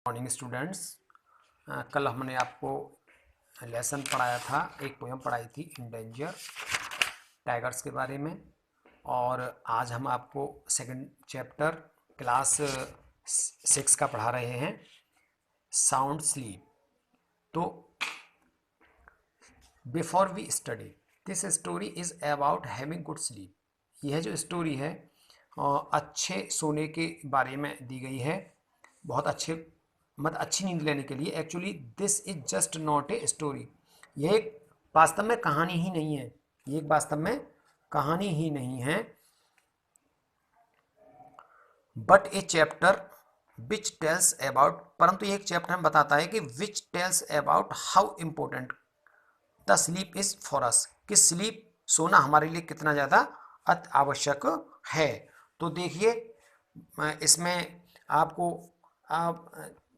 Morning students. कल हमने आपको लेसन पढ़ाया था, एक पोयम पढ़ाई थी इंडेंजर टाइगर्स के बारे में। और आज हम आपको सेकंड चैप्टर क्लास 6 का पढ़ा रहे हैं, साउंड स्लीप। तो before we study this story is about having good sleep. यह जो स्टोरी है अच्छे सोने के बारे में दी गई है, बहुत अच्छी नींद लेने के लिए। Actually this is just not a story. यह एक वास्तव में कहानी ही नहीं है, ये एक वास्तव में कहानी ही नहीं है, but A chapter which tells about, परंतु एक चैप्टर हमें बताता है कि which tells about how important the sleep is for us, कि स्लीप सोना हमारे लिए कितना ज़्यादा अति आवश्यक है। तो देखिए, इसमें आपको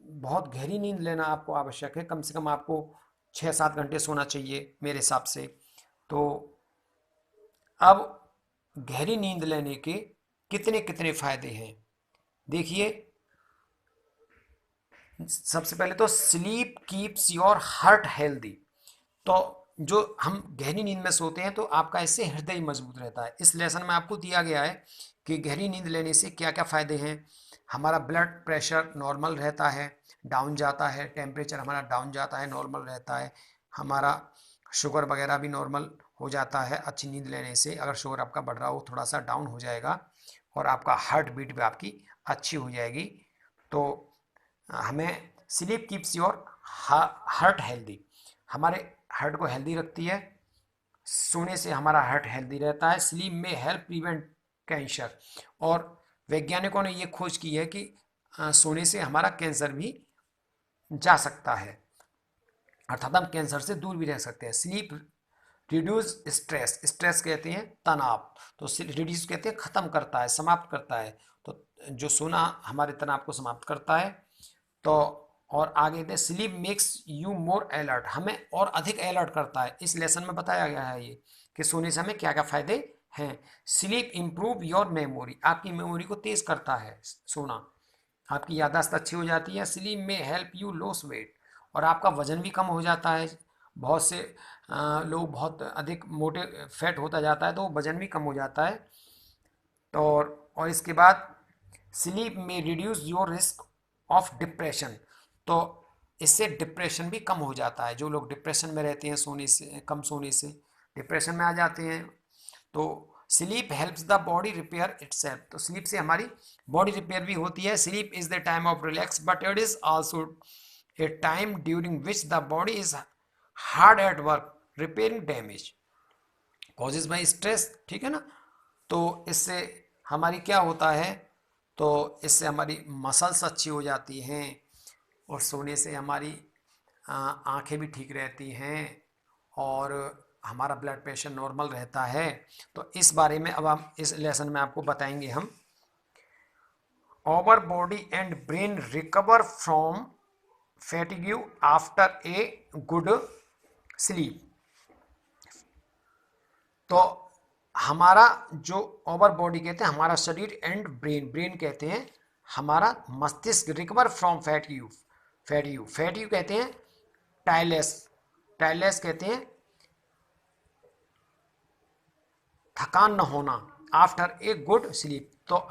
बहुत गहरी नींद लेना आपको आवश्यक है। कम से कम आपको 6-7 घंटे सोना चाहिए मेरे हिसाब से। तो अब गहरी नींद लेने के कितने कितने फायदे हैं देखिए। सबसे पहले तो sleep keeps your heart healthy. तो जो हम गहरी नींद में सोते हैं तो आपका इससे हृदय मजबूत रहता है। इस लेसन में आपको दिया गया है कि गहरी नींद लेने से क्या क्या फ़ायदे हैं। हमारा ब्लड प्रेशर नॉर्मल रहता है, डाउन जाता है, टेम्परेचर हमारा डाउन जाता है, नॉर्मल रहता है। हमारा शुगर वगैरह भी नॉर्मल हो जाता है अच्छी नींद लेने से। अगर शुगर आपका बढ़ रहा हो थोड़ा सा डाउन हो जाएगा और आपका हार्ट बीट भी आपकी अच्छी हो जाएगी। तो हमें sleep keeps your heart healthy, हमारे हार्ट को हेल्दी रखती है। सोने से हमारा हार्ट हेल्दी रहता है। स्लीप में हेल्प प्रिवेंट कैंसर, और वैज्ञानिकों ने ये खोज की है कि सोने से हमारा कैंसर भी जा सकता है, अर्थात हम कैंसर से दूर भी रह सकते हैं। स्लीप रिड्यूस स्ट्रेस, स्ट्रेस कहते हैं तनाव, तो रिड्यूस कहते हैं ख़त्म करता है, समाप्त करता है। तो जो सोना हमारे तनाव को समाप्त करता है। तो और आगे they sleep makes you more alert, हमें और अधिक अलर्ट करता है। इस लेसन में बताया गया है ये कि सोने से हमें क्या क्या फ़ायदे हैं। स्लीप इम्प्रूव योर मेमोरी, आपकी मेमोरी को तेज़ करता है सोना, आपकी याददाश्त अच्छी हो जाती है। स्लीप में हेल्प यू लॉस वेट, और आपका वजन भी कम हो जाता है। बहुत से लोग बहुत अधिक मोटे फैट होता जाता है तो वजन भी कम हो जाता है। तो और इसके बाद स्लीप में reduce your risk of depression, तो इससे डिप्रेशन भी कम हो जाता है। जो लोग डिप्रेशन में रहते हैं सोने से, कम सोने से डिप्रेशन में आ जाते हैं। तो sleep helps the body repair itself, तो स्लीप से हमारी बॉडी रिपेयर भी होती है। Sleep is the time of relax but it is also a time during which the body is hard at work repairing damage causes by stress, ठीक है ना। तो इससे हमारी क्या होता है, तो इससे हमारी मसल्स अच्छी हो जाती हैं, और सोने से हमारी आँखें भी ठीक रहती हैं, और हमारा ब्लड प्रेशर नॉर्मल रहता है। तो इस बारे में अब हम इस लेसन में आपको बताएंगे हम। Our body and brain recover from fatigue after a good sleep. तो हमारा जो ओवर बॉडी कहते हैं, हमारा शरीर, एंड ब्रेन, ब्रेन कहते हैं हमारा मस्तिष्क, रिकवर फ्रॉम फैटिग्यू, फैटिग्यू कहते हैं टायरलेस, टायरलेस कहते हैं थकान न होना, आफ्टर ए गुड स्लीप। तो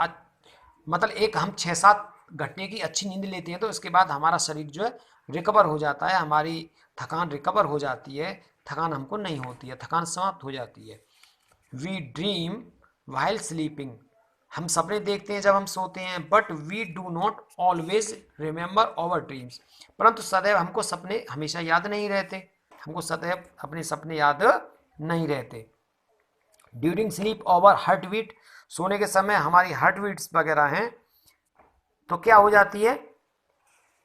मतलब एक हम 6-7 घंटे की अच्छी नींद लेते हैं तो इसके बाद हमारा शरीर जो है रिकवर हो जाता है, हमारी थकान रिकवर हो जाती है, थकान हमको नहीं होती है, थकान समाप्त हो जाती है। वी ड्रीम वाइल स्लीपिंग, हम सपने देखते हैं जब हम सोते हैं। But we do not always remember our dreams, परंतु सदैव हमको सपने हमेशा याद नहीं रहते, हमको सदैव अपने सपने याद नहीं रहते। During sleep over heart beat, सोने के समय हमारी हार्ट बीट्स वगैरह हैं तो क्या हो जाती है,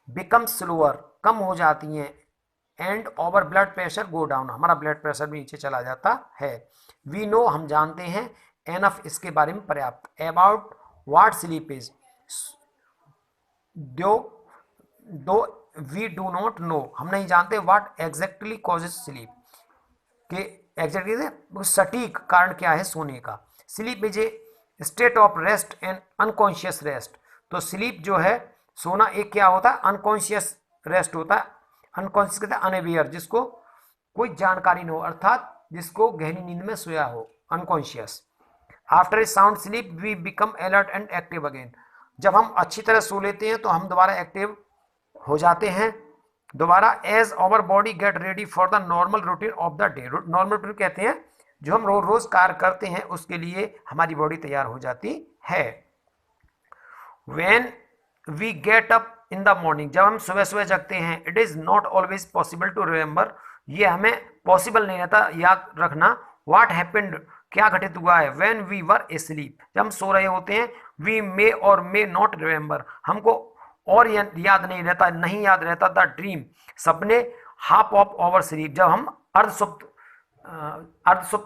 बिकम स्लोअर, कम हो जाती हैं। And over blood pressure go down, हमारा ब्लड प्रेशर भी नीचे चला जाता है। वी नो, हम जानते हैं, एनफ, इसके बारे में पर्याप्त, अबाउट व्हाट स्लीप इज, दो दो वी डू नॉट नो, हम नहीं जानते व्हाट एग्जैक्टली कॉजेज स्लीप, कि एग्जैक्टली सटीक कारण क्या है सोने का। Sleep is a state of rest and unconscious rest, तो स्लीप जो है सोना एक क्या होता है, अनकॉन्शियस रेस्ट होता है। अनकॉन्शियस कहते हैं अनअवेयर, जिसको कोई जानकारी न हो, अर्थात जिसको गहरी नींद में सोया हो, unconscious. After a sound sleep we become alert and active again. जब हम अच्छी तरह सो लेते हैं तो हम दोबारा एक्टिव हो जाते हैं दोबारा। As our body get ready for the normal routine of the day. Normal routine कहते हैं जो हम रोज रोज कार्य करते हैं उसके लिए हमारी बॉडी तैयार हो जाती है। When we get up in the morning, जब हम सुबह सुबह जगते हैं, it is not always possible to remember, ये हमें पॉसिबल नहीं रहता याद रखना। व्हाट हैपेंड, क्या घटित हुआ है। व्हेन वी वर एस्लीप, जब हम सो रहे होते हैं, वी मे और मे नॉट रिमेंबर, हमको और याद नहीं रहता, नहीं याद रहता। द ड्रीम, सपने। हाफ ऑफ आवर स्लीप, जब हम अर्धसुप्त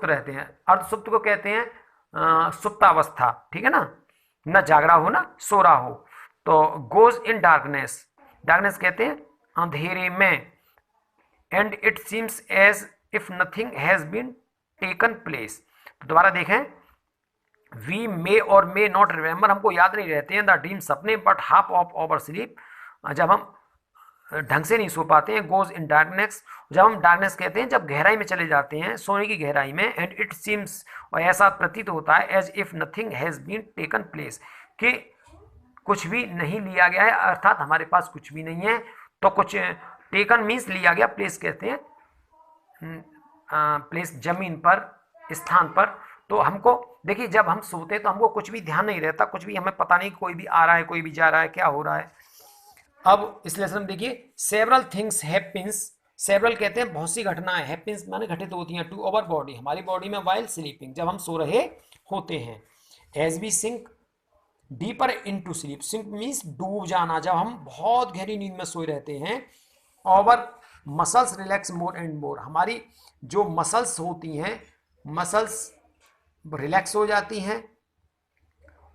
रहते हैं। अर्धसुप्त को कहते हैं सुप्तावस्था, ठीक है ना, न जागरा हो ना सो रहा हो। तो गोज इन डार्कनेस, डार्कनेस कहते हैं अंधेरे में। And it seems as if nothing has been taken place. तो दोबारा देखें, वी मे और मे नॉट रिमेंबर, हमको याद नहीं रहते हैं द ड्रीम, सपने, but half of our sleep, जब हम ढंग से नहीं सो पाते हैं। गोज इन डार्कनेस, जब हम डार्कनेस कहते हैं जब गहराई में चले जाते हैं, सोने की गहराई में। एंड इट सीम्स, और ऐसा प्रतीत होता है, as if nothing has been taken place, कि कुछ भी नहीं लिया गया है, अर्थात हमारे पास कुछ भी नहीं है। तो कुछ टेकन मीन्स लिया गया, प्लेस कहते हैं प्लेस जमीन पर, स्थान पर। तो हमको देखिए जब हम सोते हैं तो हमको कुछ भी ध्यान नहीं रहता, कुछ भी हमें पता नहीं, कोई भी आ रहा है कोई भी जा रहा है, क्या हो रहा है। अब इस लेसन में देखिए, सेवरल थिंग्स हैपेंस, सेवरल कहते हैं बहुत सी घटनाएं, हैपेंस माने घटित होती हैं, टू अवर बॉडी, हमारी बॉडी में, वाइल स्लीपिंग, जब हम सो रहे होते हैं। As we sink deeper into sleep, sink means डूब जाना, जब हम बहुत गहरी नींद में सोए रहते हैं। Our muscles relax more and more, हमारी जो मसल्स होती हैं, मसल्स रिलैक्स हो जाती हैं।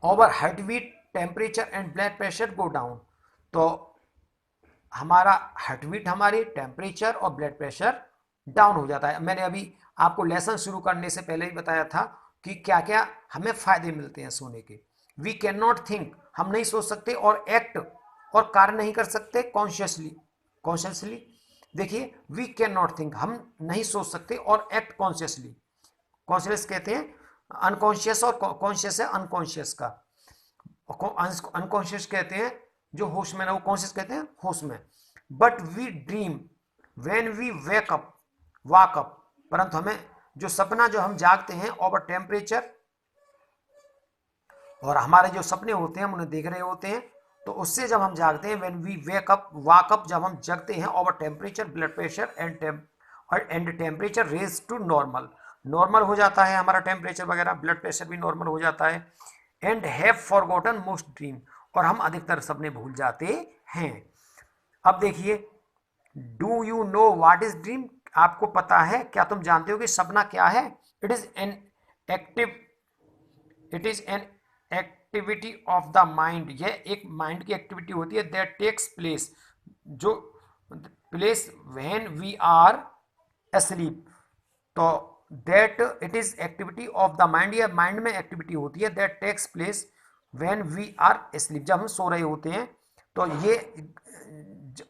Our heart beat, temperature and blood pressure go down, तो हमारा हार्ट बीट, हमारी टेम्परेचर और ब्लड प्रेशर डाउन हो जाता है। मैंने अभी आपको लेसन शुरू करने से पहले ही बताया था कि क्या क्या हमें फायदे मिलते हैं सोने के। वी कैन नॉट थिंक, हम नहीं सोच सकते, और एक्ट, और कार्य नहीं कर सकते कॉन्शियसली। देखिए, वी कैन नॉट थिंक, हम नहीं सोच सकते, और एक्ट कॉन्शियसली। कॉन्शियस कहते हैं अनकॉन्शियस, और कॉन्शियस है अनकॉन्शियस का। अनकॉन्शियस कहते हैं जो होश में ना, वो कॉन्शियस कहते हैं होश में। But we dream when we wake up, walk up, परंतु हमें जो सपना, जो हम जागते हैं, ओवर टेम्परेचर, और हमारे जो सपने होते हैं हम उन्हें देख रहे होते हैं, तो उससे जब हम जागते हैं, when we wake up, walk up, जब हम जगते हैं, over temperature, blood pressure and temperature raise to normal, normal हो जाता है हमारा टेम्परेचर वगैरह, ब्लड प्रेशर भी नॉर्मल हो जाता है। And have forgotten most dream, और हम अधिकतर सपने भूल जाते हैं। अब देखिए, do you know what is dream, आपको पता है, क्या तुम जानते हो कि सपना क्या है। It is an activity of the mind, यह एक माइंड की एक्टिविटी होती है, दैट टेक्स प्लेस, जो place when we are asleep। तो that it is activity of the mind, या माइंड में एक्टिविटी होती है, that takes place when we are asleep, जब हम सो रहे होते हैं। तो ये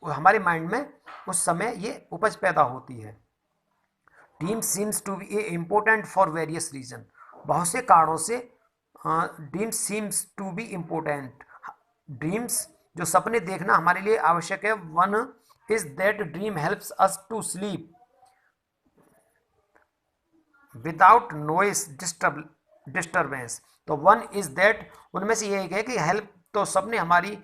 हमारे माइंड में उस समय ये उपज पैदा होती है। Dream seems to be important for various reason, बहुत से कारणों से dream seems to be important, dreams, जो सपने देखना हमारे लिए आवश्यक है। One is that dream helps us to sleep without noise disturbance. तो वन इज दैट, उनमें से ये एक है कि हेल्प, तो सपने हमारी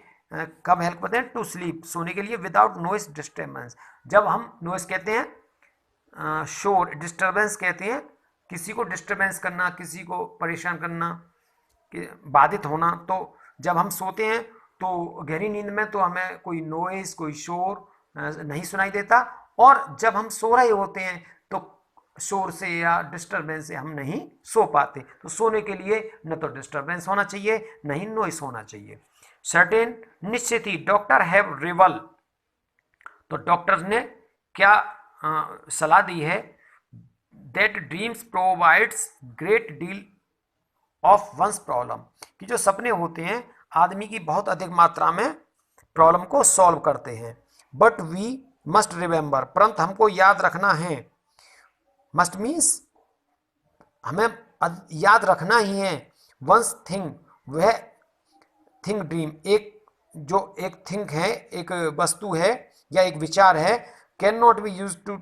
कब हेल्प करते हैं, टू स्लीप, सोने के लिए, विदाउट नॉइस डिस्टर्बेंस, जब हम नॉइस कहते हैं शोर, डिस्टर्बेंस कहते हैं किसी को डिस्टर्बेंस करना, किसी को परेशान करना, बाधित होना। तो जब हम सोते हैं तो गहरी नींद में तो हमें कोई नॉइस, कोई शोर नहीं सुनाई देता, और जब हम सो रहे होते हैं तो शोर से या डिस्टर्बेंस से हम नहीं सो पाते। तो सोने के लिए न तो डिस्टर्बेंस होना चाहिए, न ही नॉइस होना चाहिए। सर्टेन, निश्चित ही, डॉक्टर हैव रिवल, तो डॉक्टर्स ने क्या सलाह दी है, that dreams provides great deal of one's problem, कि जो सपने होते हैं आदमी की बहुत अधिक मात्रा में प्रॉब्लम को सॉल्व करते हैं। बट वी मस्ट रिमेंबर, परंतु हमको याद रखना है। मस्ट मीन्स हमें याद रखना ही है। वंस थिंग, वह थिंग ड्रीम, एक थिंग है, एक वस्तु है या एक विचार है, can not be use to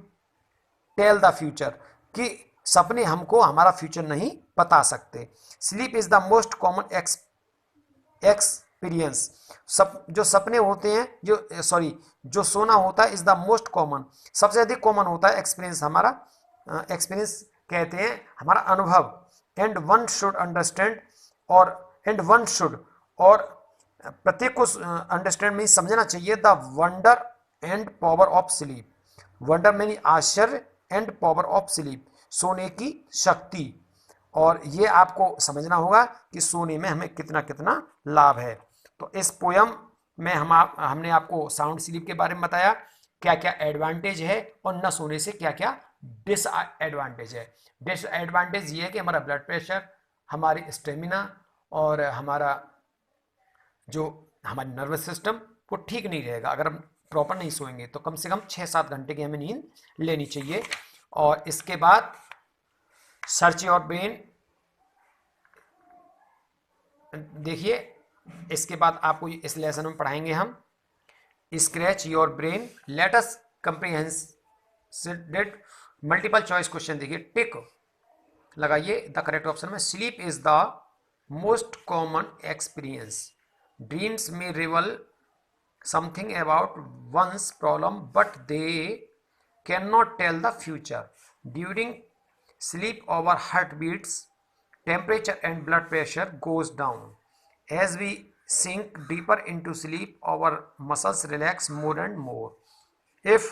tell the future, कि सपने हमको हमारा फ्यूचर नहीं बता सकते। Sleep is the most common experience, जो सपने होते हैं, जो सोना होता है, इज द मोस्ट कॉमन, सबसे अधिक कॉमन होता है एक्सपीरियंस, हमारा एक्सपीरियंस कहते हैं हमारा अनुभव। एंड वन शुड अंडरस्टैंड, और प्रत्येक को अंडरस्टैंड में समझना चाहिए the wonder and power of sleep. Wonder में आश्चर्य, एंड पावर ऑफ स्लीप, सोने की शक्ति। और ये आपको समझना होगा कि सोने में हमें कितना कितना लाभ है। तो इस पोयम में हमने आपको साउंड स्लीप के बारे में बताया, क्या क्या एडवांटेज है और न सोने से क्या क्या डिसएडवांटेज है। डिसएडवांटेज ये है कि हमारा ब्लड प्रेशर, हमारी स्टेमिना और हमारी नर्वस सिस्टम वो ठीक नहीं रहेगा अगर हम प्रॉपर नहीं सोएंगे। तो कम से कम 6-7 घंटे की हमें नींद लेनी चाहिए। और इसके बाद सर्च योर ब्रेन, देखिए इसके बाद आपको इस लेसन में पढ़ाएंगे हम scratch your brain, let us comprehensive multiple choice question. देखिए टिक लगाइए द करेक्ट ऑप्शन में। Sleep is the most common experience, dreams में reveal something about one's problem but they cannot tell the future. During sleep our heartbeats, temperature and blood pressure goes down. As we sink deeper into sleep our muscles relax more and more. If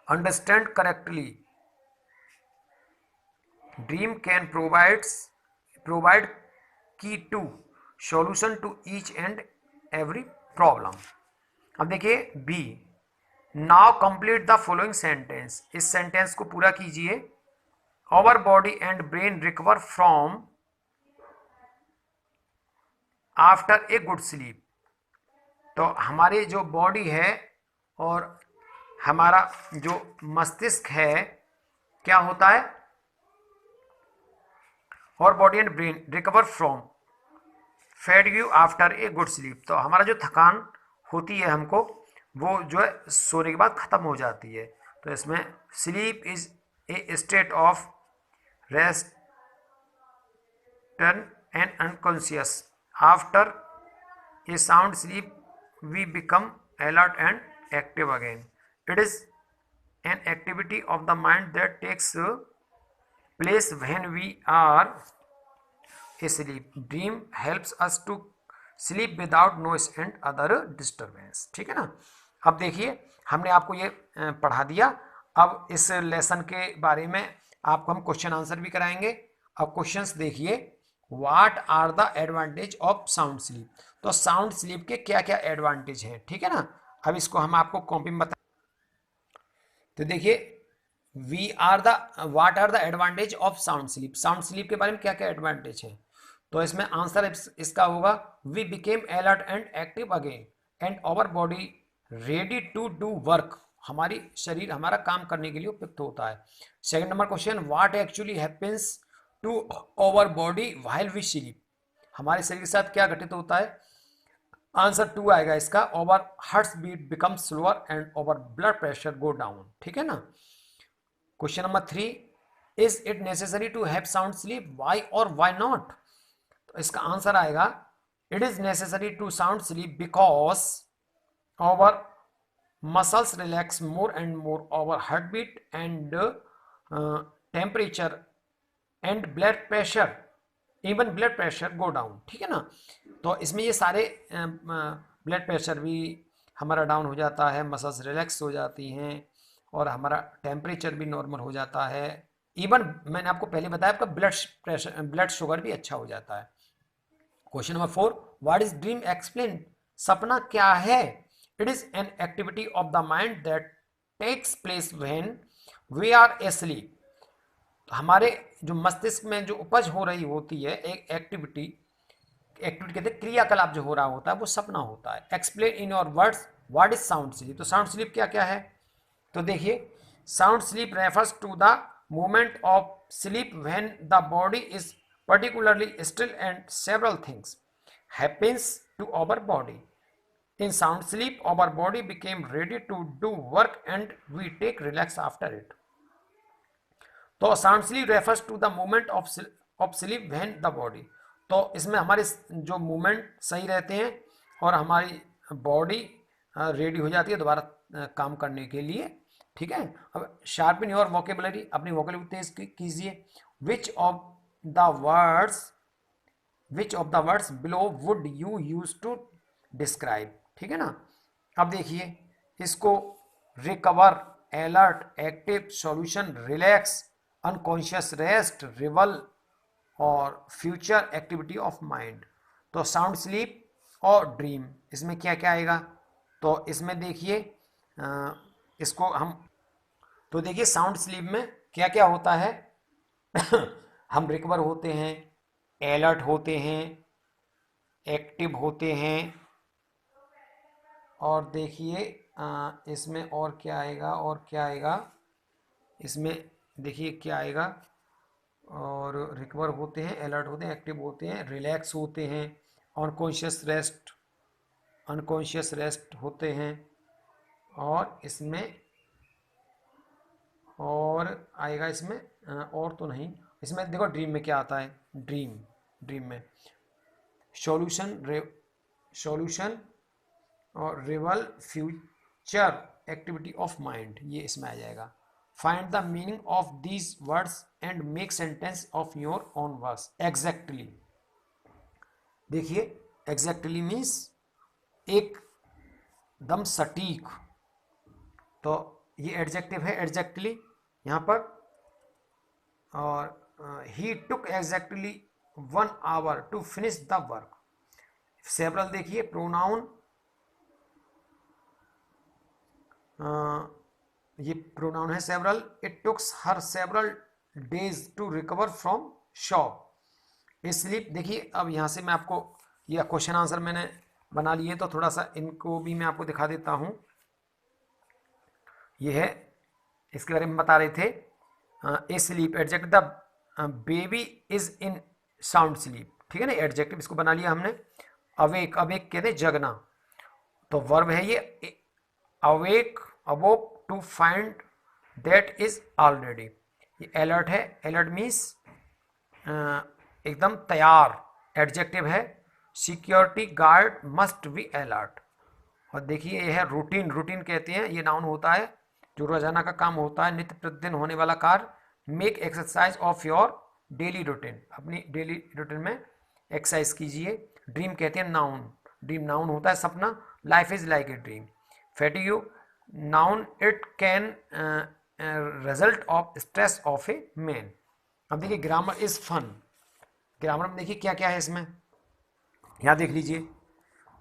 understand correctly, dream can provide key to solution to each and every problem. अब देखिए B, now complete the following sentence, इस sentence को पूरा कीजिए। Our body and brain recover from after a good sleep. तो हमारी जो body है और हमारा जो मस्तिष्क है क्या होता है, और body and brain recover from fatigue after a good sleep. तो हमारा जो थकान होती है हमको वो जो है सोने के बाद ख़त्म हो जाती है। तो इसमें sleep is a state of rest and unconscious. After a sound sleep we become alert and active again. It is an activity of the mind that takes place when we are sleep. Dream helps us to sleep without noise and other disturbance. ठीक है ना। अब देखिए हमने आपको ये पढ़ा दिया। अब इस लेसन के बारे में आपको हम क्वेश्चन आंसर भी कराएंगे। अब क्वेश्चंस देखिए, what are the advantage of sound sleep. तो साउंड स्लीप के क्या क्या एडवांटेज हैं, ठीक है ना। अब इसको हम आपको कॉपी में बता। तो देखिए what are the advantage of sound sleep. Sound sleep के बारे में क्या क्या एडवांटेज है, तो इसमें आंसर इसका होगा we became alert and active again and our body ready to do work. हमारी शरीर हमारा काम करने के लिए उपयुक्त होता है। Second number question, what actually happens to our body while we sleep. हमारे शरीर के साथ क्या घटित होता है, आंसर 2 आएगा इसका। Our heart beat become slower and our blood pressure go down. ठीक है ना। Question number 3, is it necessary to have sound sleep, why और व्हाई नॉट। तो इसका आंसर आएगा it is necessary to sound sleep because our muscles relax more and more, our heart beat and temperature and blood pressure, even blood pressure go down. ठीक है ना। तो इसमें ये सारे ब्लड प्रेशर भी हमारा डाउन हो जाता है, मसल्स रिलैक्स हो जाती हैं और हमारा टेम्परेचर भी नॉर्मल हो जाता है। इवन मैंने आपको पहले बताया आपका ब्लड शुगर भी अच्छा हो जाता है। Question number 4, what is dream explain. सपना क्या है। It is an activity of the mind that takes place when we are asleep. हमारे जो मस्तिष्क में जो उपज हो रही होती है एक एक्टिविटी एक्टिविटी कहते हैं क्रियाकलाप जो हो रहा होता है वो सपना होता है। Explain in your words what is sound sleep. तो साउंड स्लीप क्या क्या है, तो देखिए sound sleep refers to the moment of sleep when the body is particularly still and several things happens to our body. In sound sleep our body became ready to do work and we take relax after it. तो sound sleep refers to the movement of sleep when the body, तो इसमें हमारे जो movement सही रहते हैं और हमारी बॉडी रेडी हो जाती है दोबारा काम करने के लिए, ठीक है। अब शार्पन योर वोकेबुलरी, अपनी वोकेबुलरी तेज कीजिए। Which of the words below would you use to describe, ठीक है ना। अब देखिए इसको recover, alert, active, solution, relax, unconscious rest, rival और फ्यूचर एक्टिविटी ऑफ माइंड। तो साउंड स्लीप और ड्रीम इसमें क्या क्या आएगा, तो इसमें देखिए इसको हम, तो देखिए साउंड स्लीप में क्या क्या होता है हम रिकवर होते हैं, अलर्ट होते हैं, एक्टिव होते हैं, और देखिए इसमें और क्या आएगा, और क्या आएगा इसमें, देखिए क्या आएगा, और रिकवर होते हैं, अलर्ट होते हैं, एक्टिव होते हैं, रिलैक्स होते हैं, अनकॉन्शियस रेस्ट होते हैं, और इसमें और आएगा इसमें और तो नहीं, इसमें देखो ड्रीम में क्या आता है, ड्रीम में सॉल्यूशन और reveal, future activity of mind, ये इसमें आ जाएगा। Find the meaning of these words and make sentence of your own words. Exactly, देखिए एग्जैक्टली मीन्स एकदम सटीक, तो ये एडजेक्टिव है एग्जैक्टली यहाँ पर। और he took exactly 1 hour to finish the work. Several देखिए प्रोनाउन, ये प्रोनाउन है several. It tooks her several days to recover from shock. Sleep देखिए, अब यहाँ से मैं आपको ये क्वेश्चन आंसर मैंने बना लिए, तो थोड़ा सा इनको भी मैं आपको दिखा देता हूँ। ये है, इसके बारे में बता रहे थे। A sleep adjective, the baby is in sound sleep, ठीक है ना, एडजेक्टिव इसको बना लिया हमने। अवेक कहते हैं जगना, तो वर्ब है ये awake, awoke, to find that is already. ये अलर्ट है, अलर्ट मीन्स एकदम तैयार, एडजेक्टिव है। Security guard must be alert. और देखिए ये है रूटीन कहते हैं, ये नाउन होता है जो रोजाना का काम होता है, नित्य प्रतिदिन होने वाला कार्य। Make exercise of your daily routine, अपनी डेली रूटीन में एक्सरसाइज कीजिए। ड्रीम कहते हैं नाउन, ड्रीम नाउन होता है सपना। Life is like a dream. Fatigue noun, it can result of stress of a man. अब देखिए ग्रामर इज फन, ग्रामर में देखिए क्या क्या है इसमें, यहाँ देख लीजिए।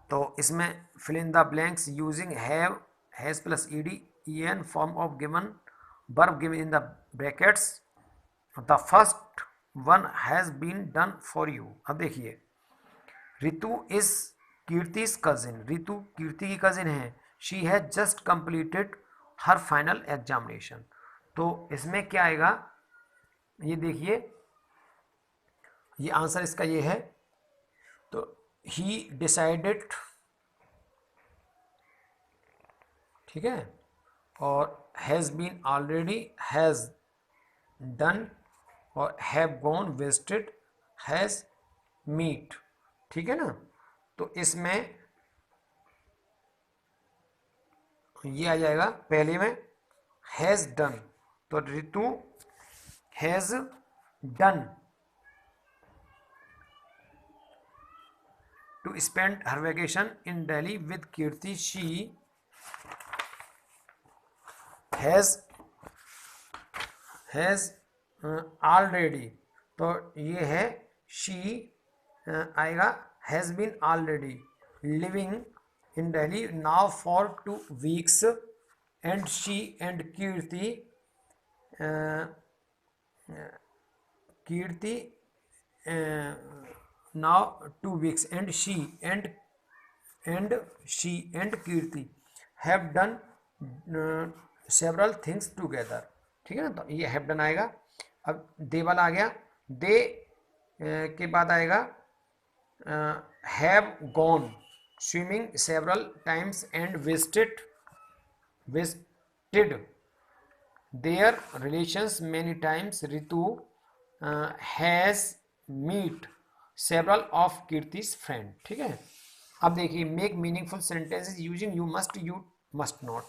तो इसमें fill in the blanks using have, has plus ED, en form of given verb given in the brackets, the first one has been done for you। अब देखिए रितु इज कीर्ति's cousin, रितु कीर्ति की कजिन है। She has just completed her final examination. तो इसमें क्या आएगा, ये देखिए, ये आंसर इसका ये है। तो ही डिसाइडेड, ठीक है, और has been already, has done, और have gone, visited, has meet, ठीक है ना। तो इसमें ये आ जाएगा पहले में हैज़ डन, तो Ritu has done to spend her vacation in Delhi with Kirti. She has already, तो ये है शी आएगा has been already living in Delhi now for 2 weeks, and she and Kirti now 2 weeks and she and Kirti have done several things together। ठीक है ना, तो ये have done आएगा। अब दे वाला आ गया, दे के बाद आएगा have gone swimming several times and visited their relations many times। Ritu has meet several of Kirti's friend। ठीक है, अब देखिए make meaningful sentences using you must, you must not.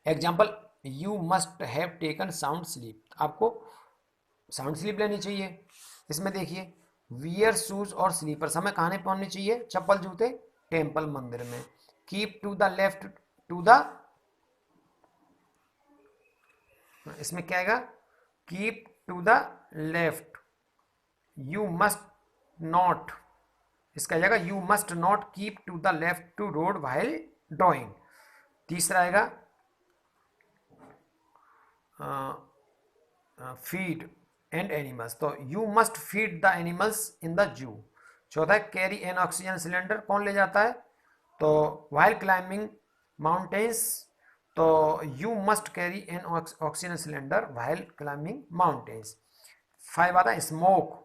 Example, you must have taken sound sleep, आपको sound sleep लेनी चाहिए। इसमें देखिए wear shoes और स्लीपर्स, हमें कहाँ पहनने चाहिए, चप्पल जूते, टेम्पल मंदिर में। Keep to the left, to the, इसमें क्या आएगा, keep to the left. You must not, इसका जाएगा you must not keep to the left to road while driving. तीसरा आएगा फीड एंड एनिमल्स, तो you must feed the animals in the zoo. चौथा है कैरी एन ऑक्सीजन सिलेंडर, कौन ले जाता है, तो व्हाइल क्लाइंबिंग माउंटेन्स, तो you must carry N oxygen cylinder while climbing mountains. 5 आता है smoke,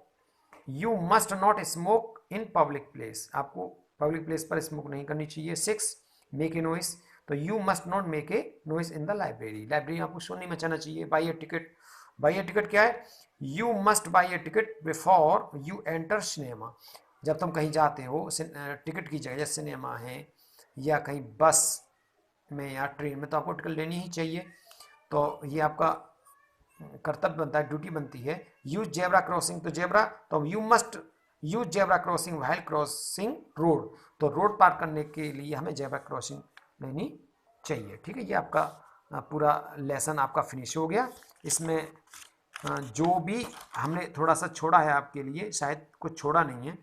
you must not smoke in public place, आपको पब्लिक प्लेस पर स्मोक नहीं करनी चाहिए। 6 मेक ए नॉइस, तो you must not make a noise in the library, library आपको शोर नहीं मचाना चाहिए। By A ticket, by A ticket क्या है, you must by A ticket before you enter cinema, जब तुम कहीं जाते हो टिकट की जगह, जैसे सिनेमा है या कहीं बस में या ट्रेन में, तो आपको टिकट लेनी ही चाहिए। तो ये आपका कर्तव्य बनता है, ड्यूटी बनती है। यूज जेब्रा क्रॉसिंग, तो जेब्रा, तो you must use zebra crossing while crossing road, तो रोड पार करने के लिए हमें जेब्रा क्रॉसिंग लेनी चाहिए। ठीक है, ये आपका पूरा लेसन आपका फिनिश हो गया। इसमें जो भी हमने थोड़ा सा छोड़ा है आपके लिए, शायद कुछ छोड़ा नहीं है,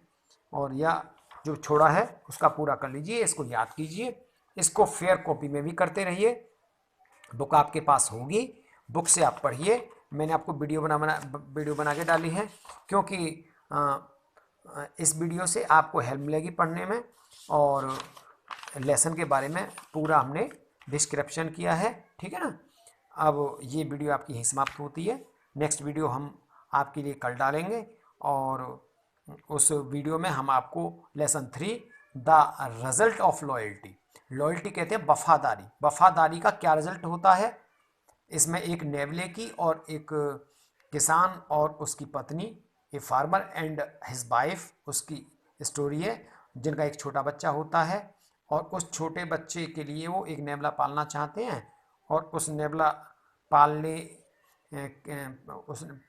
और या जो छोड़ा है उसका पूरा कर लीजिए, इसको याद कीजिए, इसको फेयर कॉपी में भी करते रहिए। बुक आपके पास होगी, बुक से आप पढ़िए। मैंने आपको वीडियो बना के डाली है, क्योंकि इस वीडियो से आपको हेल्प मिलेगी पढ़ने में, और लेसन के बारे में पूरा हमने डिस्क्रिप्शन किया है। ठीक है ना, अब ये वीडियो आपकी यहीं समाप्त होती है। नेक्स्ट वीडियो हम आपके लिए कल डालेंगे, और उस वीडियो में हम आपको lesson 3 the result of loyalty, loyalty कहते हैं वफादारी, वफादारी का क्या रिजल्ट होता है, इसमें एक नेवले की और एक किसान और उसकी पत्नी, a farmer and his wife, उसकी स्टोरी है, जिनका एक छोटा बच्चा होता है, और उस छोटे बच्चे के लिए वो एक नेवला पालना चाहते हैं, और उस नेवला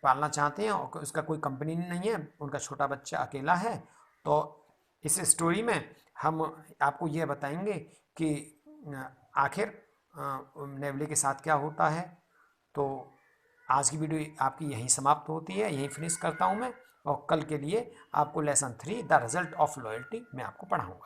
पालना चाहते हैं, और उसका कोई कंपनी नहीं है, उनका छोटा बच्चा अकेला है। तो इस स्टोरी में हम आपको ये बताएंगे कि आखिर नेवले के साथ क्या होता है। तो आज की वीडियो आपकी यहीं समाप्त होती है, यहीं फिनिश करता हूँ मैं, और कल के लिए आपको lesson 3 the result of loyalty मैं आपको पढ़ाऊँगा।